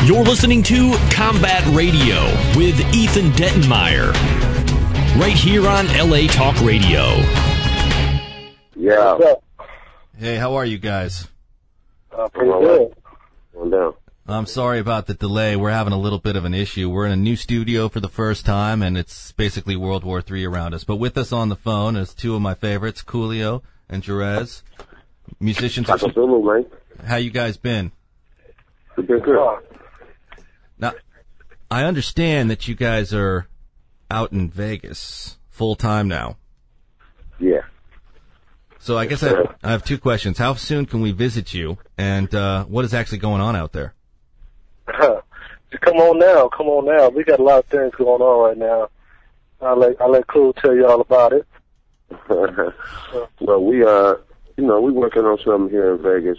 You're listening to Combat Radio with Ethan Dettenmeyer, right here on LA Talk Radio. Yeah. What's up? Hey, how are you guys? Pretty good. Going down. I'm sorry about the delay. We're having a little bit of an issue. We're in a new studio for the first time, and it's basically World War III around us. But with us on the phone is two of my favorites, Coolio and Jerez, musicians. Man. How you guys been? We've been good. Now, I understand that you guys are out in Vegas full time now. Yeah. So I guess I have two questions. How soon can we visit you, and what is actually going on out there? Come on now. We got a lot of things going on right now. I'll let Cool tell you all about it. Well, we're working on something here in Vegas.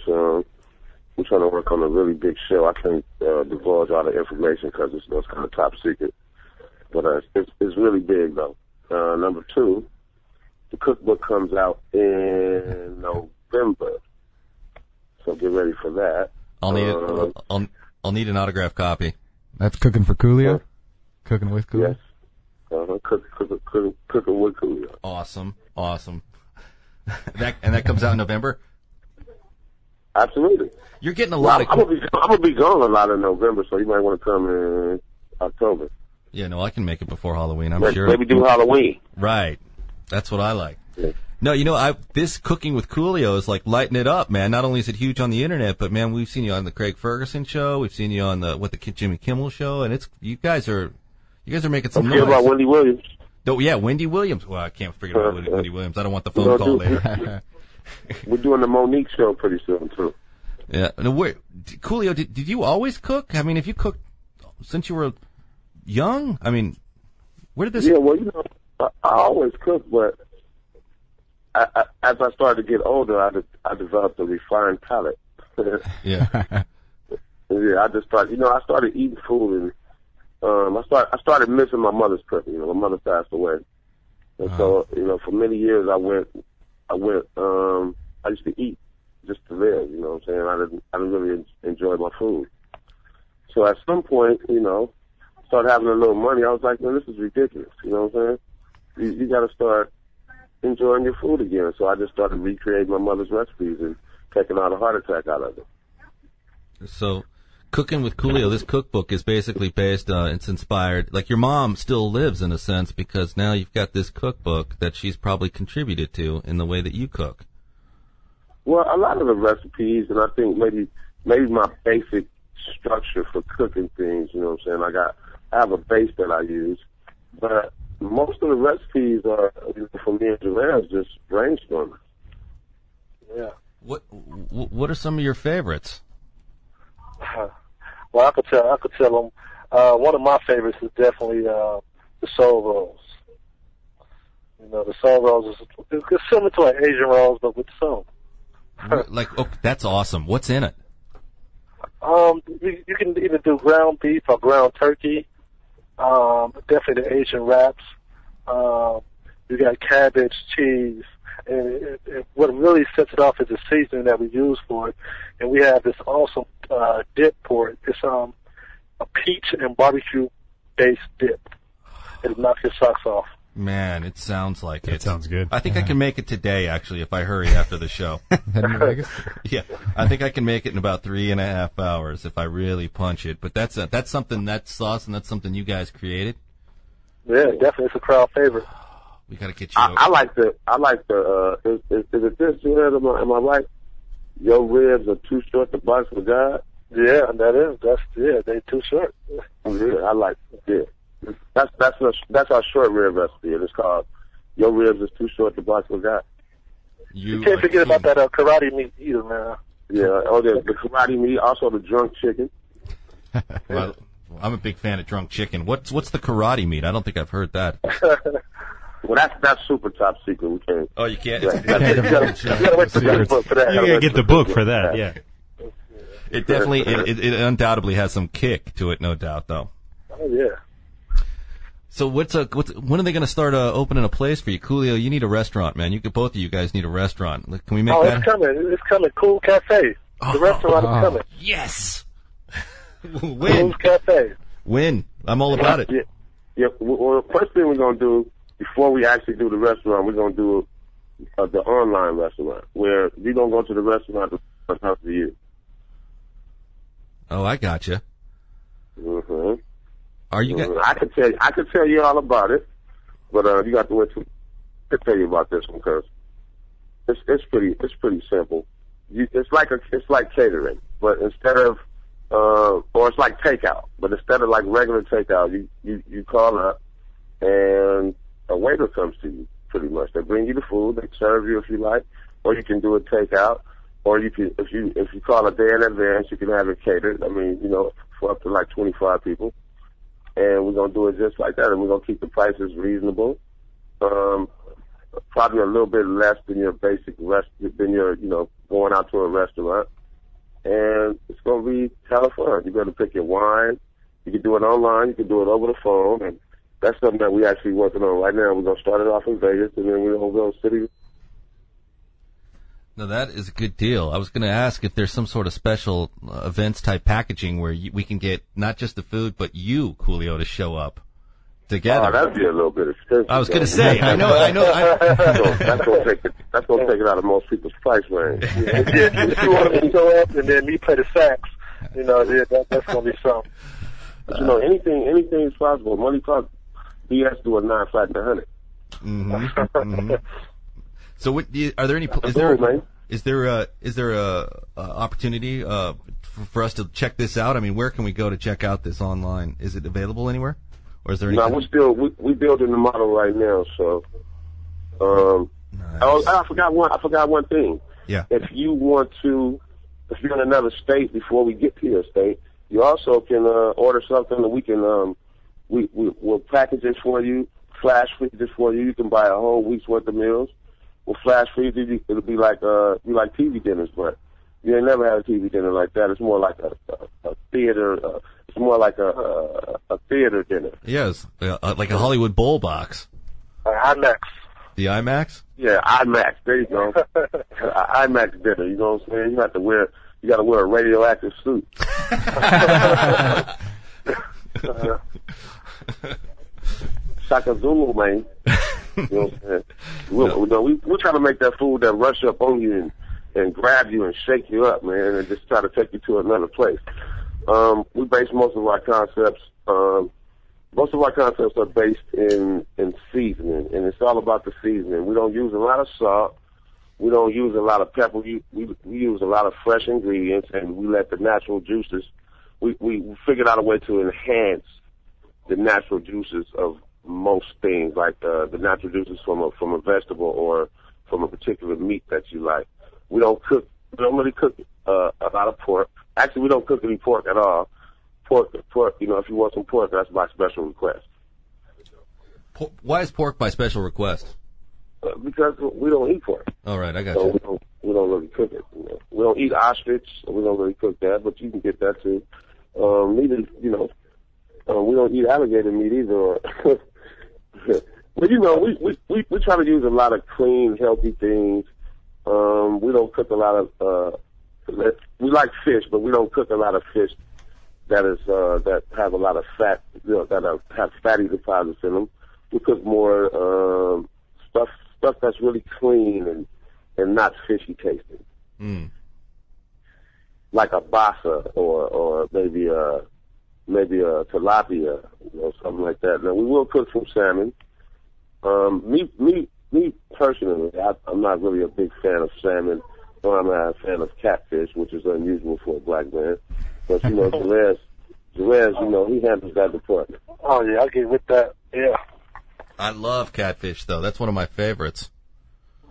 We're trying to work on a really big show. I can't divulge all the information because it's kind of top secret. But it's really big, though. Number two, the cookbook comes out in November. So get ready for that. I'll need an autographed copy. That's cooking for Coolio? Cooking with Coolio? Yes. Cooking with Coolio. Awesome. that comes out in November? Absolutely. You're getting a lot of... I'm gonna be gone a lot in November, so you might want to come in October. Yeah, no, I can make it before Halloween, I'm sure. Maybe do Halloween. Right. That's what I like. Yeah. No, this Cooking with Coolio is like lighting it up, man. Not only is it huge on the internet, but man, we've seen you on the Craig Ferguson show. We've seen you on the Jimmy Kimmel show, and you guys are making some noise. Don't forget about Wendy Williams. Oh yeah, Wendy Williams. Well, I can't forget about Wendy Williams. I don't want the phone call later. We're doing the Monique show pretty soon too. Yeah. Coolio, did you always cook? I mean, if you cooked since you were young, I mean, where did this? Yeah, well, I always cook, but as I started to get older, I developed a refined palate. Yeah. Yeah, I just started. I started eating food, and I started missing my mother's cooking. My mother passed away, and so for many years I used to eat just to live. You know what I'm saying? I didn't really enjoy my food. So at some point, started having a little money. I was like, man, this is ridiculous. You know what I'm saying? You got to start enjoying your food again. So I just started recreating my mother's recipes and taking out a heart attack out of it. So, Cooking with Coolio, this cookbook is basically based, it's inspired, like your mom still lives in a sense because now you've got this cookbook that she's probably contributed to in the way that you cook. Well, a lot of the recipes, and I think maybe my basic structure for cooking things, you know what I'm saying? I have a base that I use, but most of the recipes are, for me and Jerez, just brainstorming. Yeah. What are some of your favorites? Well, I could tell them. One of my favorites is definitely the soul rolls. The soul rolls is similar to like Asian rolls, but with soul. That's awesome. What's in it? You can either do ground beef or ground turkey. Definitely the Asian wraps. You got cabbage, cheese, and what really sets it off is the seasoning that we use for it. And we have this awesome dip for it. It's a peach and barbecue based dip. It'll knock your socks off. Man, it sounds like it. That sounds good. I think I can make it today, actually, if I hurry after the show. Yeah, I think I can make it in about 3.5 hours if I really punch it. But that's something, that sauce, and that's something you guys created? Yeah, definitely. It's a crowd favorite. We got to get you I like the, is it this, am I right? Your ribs are too short to box with God? Yeah, they're too short. Yeah, I like it, yeah. That's our short rib recipe, and it's called Your Ribs is Too Short to Box with God. You can't forget about that karate meat either, man. Yeah, the karate meat, also the drunk chicken. Well, I'm a big fan of drunk chicken. What's the karate meat? I don't think I've heard that. Well, that's super top secret. We can't. Oh, you can't? You gotta wait for the book for that. You gotta get the book for that, yeah. It definitely, it undoubtedly has some kick to it, no doubt, though. Oh, yeah. So when are they going to start opening a place for you? Coolio, you need a restaurant, man. Both of you guys need a restaurant. Can we make that? It's coming. It's coming. Cool Cafe. The restaurant is coming. Yes. Win. Cafe. Win. I'm all about it. Yeah. Well, the first thing we're going to do, before we actually do the restaurant, we're going to do the online restaurant, where we don't go to the restaurant to house to you. Oh, I gotcha. Mm-hmm. Are you guys? I could tell you all about it, but you got to wait to tell you about this one because it's pretty simple. It's like catering, but instead of or it's like takeout, but instead of like regular takeout, you call up and a waiter comes to you. Pretty much, they bring you the food, they serve you if you like, or you can do it takeout, or you can if you call a day in advance, you can have it catered. I mean, for up to like 25 people, and we're gonna do it just like that, and we're gonna keep the prices reasonable. Probably a little bit less than your basic than your going out to a restaurant, and it's gonna be hella fun. You're gonna pick your wine. You can do it online. You can do it over the phone, and that's something that we're actually working on right now. We're going to start it off in Vegas, and then we're going to go city. No, that is a good deal. I was going to ask if there's some sort of special events type packaging where we can get not just the food, but you, Coolio, to show up together. Oh, that'd be a little bit expensive. I was going to say, I know. So that's going to take it out of most people's price range. If you want to show up and then me play the sax, that's going to be something. But anything is possible. Money talks. BS do a 9 flat and 100. Mm-hmm. Mm-hmm. So, are there any? Is there a opportunity for us to check this out? I mean, where can we go to check out this online? Is it available anywhere, or is there? No, we're building the model right now. So, nice. I forgot one thing. Yeah. If you're in another state before we get to your state, you also can order something that we can. We'll package it for you, flash freeze it for you. You can buy a whole week's worth of meals. We'll flash freeze it. It'll be like TV dinners, but you ain't never had a TV dinner like that. It's more like a theater. It's more like a theater dinner. Yes, like a Hollywood Bowl box. IMAX. The IMAX? Yeah, IMAX. There you go. IMAX dinner. You know what I'm saying? You got to wear a radioactive suit. Shaka Zulu, man. You know what I'm saying? We're trying to make that food that rush up on you and grab you and shake you up, man, and just try to take you to another place. We base most of our concepts. Most of our concepts are based in seasoning, and it's all about the seasoning. We don't use a lot of salt. We don't use a lot of pepper. We use a lot of fresh ingredients, and we let the natural juices. We figured out a way to enhance the natural juices of most things, like the natural juices from a vegetable or from a particular meat that you like. We don't really cook a lot of pork. Actually, we don't cook any pork at all. Pork. If you want some pork, that's by special request. Why is pork by special request? Because we don't eat pork. All right, I got so you. We don't really cook it. We don't eat ostrich, so we don't really cook that, but you can get that too. Neither, we don't eat alligator meat either. But we try to use a lot of clean, healthy things. We don't cook a lot of. We like fish, but we don't cook a lot of fish that have a lot of fat, that have fatty deposits in them. We cook more stuff that's really clean and not fishy tasting. Mm. Like a bassa or maybe a tilapia, something like that. Now we will cook some salmon. Me personally, I'm not really a big fan of salmon. Nor am I a fan of catfish, which is unusual for a black man. But Jerez, he handles that department. Oh yeah, I'll get with that. Yeah. I love catfish, though. That's one of my favorites.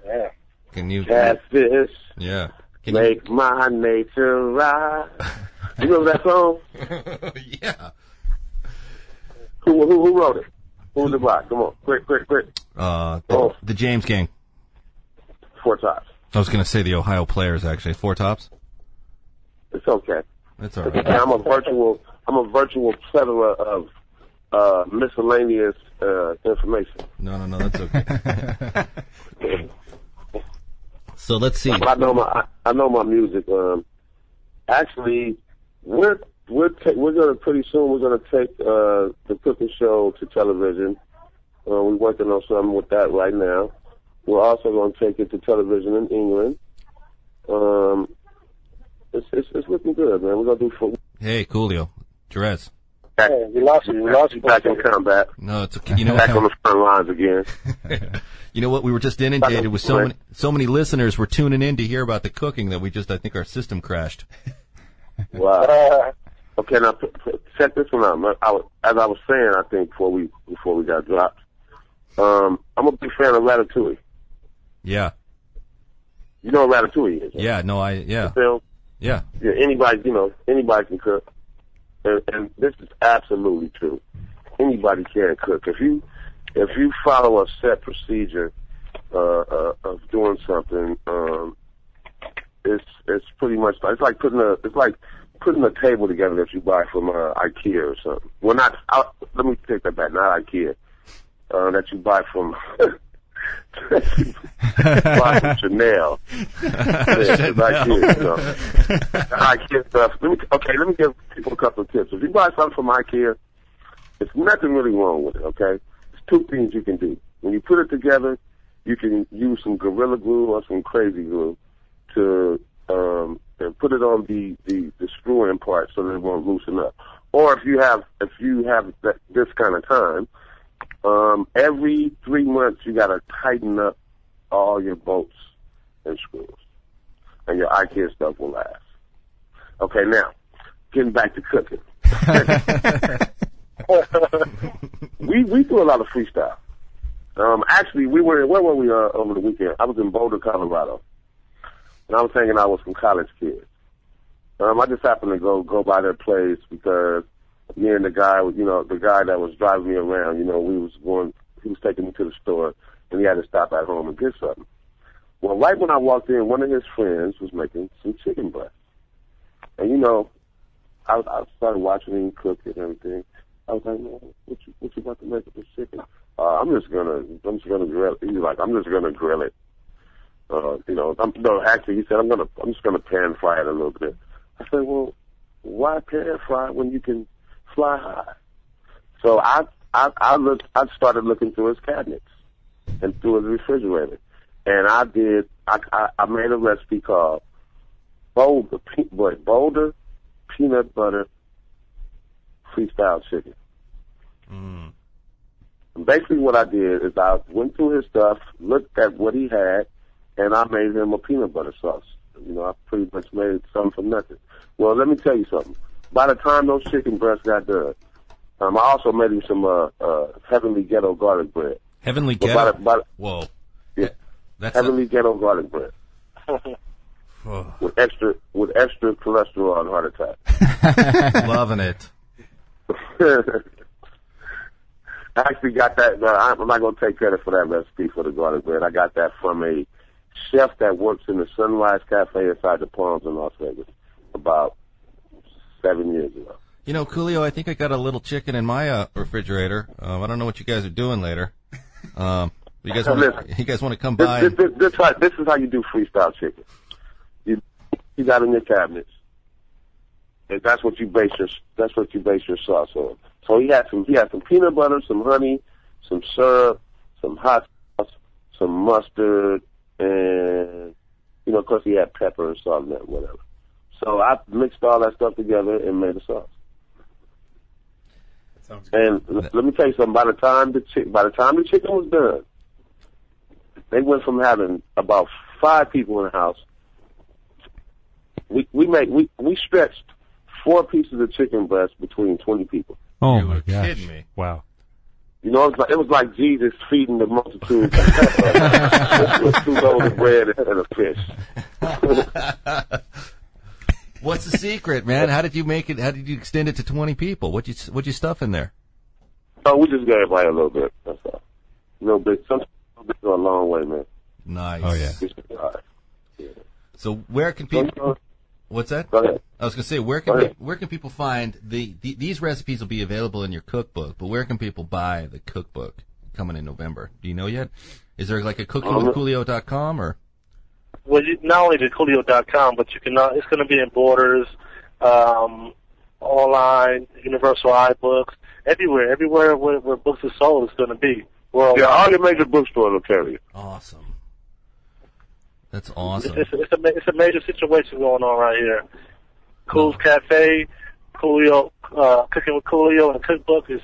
Yeah. Can you? Catfish. Yeah. Make my nature rise. You remember that song? Yeah. Who wrote it? Who's the by? Come on, quick. The James Gang. Four Tops. I was going to say the Ohio Players, actually. Four Tops? It's okay. That's all right. I'm a virtual plethora of miscellaneous information. No, that's okay. So let's see. I know my music. Actually, we're we're gonna pretty soon. We're gonna take the cooking show to television. We're working on something with that right now. We're also gonna take it to television in England. It's looking good, man. We're gonna do. Hey, Coolio, Jerez. Hey, we lost you. We lost you. Back in combat. No, it's okay. You know, back on the front lines again. You know what? We were just inundated with so many listeners were tuning in to hear about the cooking that I think our system crashed. Wow. Okay, now check this one out. As I was saying, I think before we got dropped, I'm a big fan of Ratatouille. Yeah. You know what Ratatouille is? Right? Yeah. No, yeah. The film? Yeah. Yeah. Anybody can cook. And this is absolutely true. Anybody can cook. If you follow a set procedure of doing something, it's pretty much it's like putting a table together that you buy from IKEA or something. Well, let me take that back. Not IKEA. That you buy from. Buy from Chanel. IKEA stuff. Let me give people a couple of tips. If you buy something from IKEA, there's nothing really wrong with it, okay? There's two things you can do. When you put it together, you can use some Gorilla Glue or some Crazy Glue to and put it on the screw-in part so that it won't loosen up. Or if you have this kind of time, every 3 months you got to tighten up all your bolts and screws, and your IKEA stuff will last. Okay, now getting back to cooking. we do a lot of freestyle. Actually, where were we over the weekend? I was in Boulder, Colorado, and I was hanging out with some college kids. I just happened to go by their place because me and the guy that was driving me around, he was taking me to the store, and he had to stop at home and get something. Well, right when I walked in, one of his friends was making some chicken breast. And, I started watching him cook it and everything. I was like, man, what you about to make with this chicken? I'm just gonna grill it. He's like, I'm just gonna grill it. Actually, he said, I'm just gonna pan fry it a little bit. I said, well, why pan fry when you can fly high? So I started looking through his cabinets and through his refrigerator, and I made a recipe called Boulder peanut butter freestyle chicken. Mm. And basically what I did is I went through his stuff, looked at what he had, and I made him a peanut butter sauce. I pretty much made something from nothing. Well, let me tell you something. By the time those chicken breasts got done, I also made him some Heavenly Ghetto garlic bread. Heavenly Ghetto? Whoa. Yeah. That's Heavenly Ghetto garlic bread. with extra cholesterol and heart attack. Loving it. I actually got that. I'm not going to take credit for that recipe for the garlic bread. I got that from a chef that works in the Sunrise Cafe inside the Palms in Las Vegas about 7 years ago. Coolio, I think I got a little chicken in my refrigerator. I don't know what you guys are doing later. You guys want to come by? This is how you do freestyle chicken. You got in your cabinets, and that's what you base your sauce on. So he had some peanut butter, some honey, some syrup, some hot sauce, some mustard, and of course he had pepper and salt and that, whatever. So I mixed all that stuff together and made a sauce. Sounds good. And let me tell you something. By the time the chicken was done, they went from having about 5 people in the house. We stretched 4 pieces of chicken breast between 20 people. Oh my gosh! Kidding me? Wow. It was like Jesus feeding the multitude with 2 loaves of bread and a fish. What's the secret, man? How did you make it? How did you extend it to 20 people? What'd you stuff in there? Oh, we just gave everybody a little bit. That's all. No big. Sometimes go a long way, man. Nice. Oh yeah. Yeah. So where can people? What's that? Go ahead. I was going to say, where can people find these recipes will be available in your cookbook, but where can people buy the cookbook coming in November? Do you know yet? Is there like a cookiewithcoolio.com or? Well, not only the Coolio.com, but you can. It's going to be in Borders, online, Universal iBooks, everywhere where books are sold is going to be. Well, yeah, all the major bookstores will carry it. Awesome. That's awesome. It's a major situation going on right here. Cool's Cafe, Coolio, Cooking with Coolio, and the cookbook is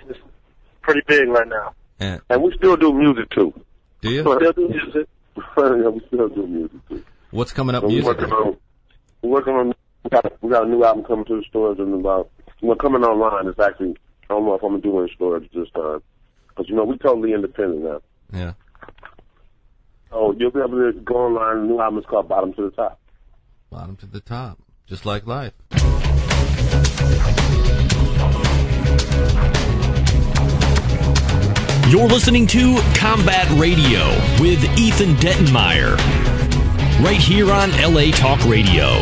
pretty big right now. And we still do music too. Do you? We still do music. Yeah, we still do music too. What's coming up So musically? we're working on. We got a new album coming to the stores in about. We're coming online. It's actually. I don't know if I'm gonna do it in stores this time, because we're totally independent now. Yeah. Oh, you'll be able to go online. The new album is called Bottom to the Top. Bottom to the top. Just like life. You're listening to Combat Radio with Ethan Dettenmeyer. Right here on LA Talk Radio.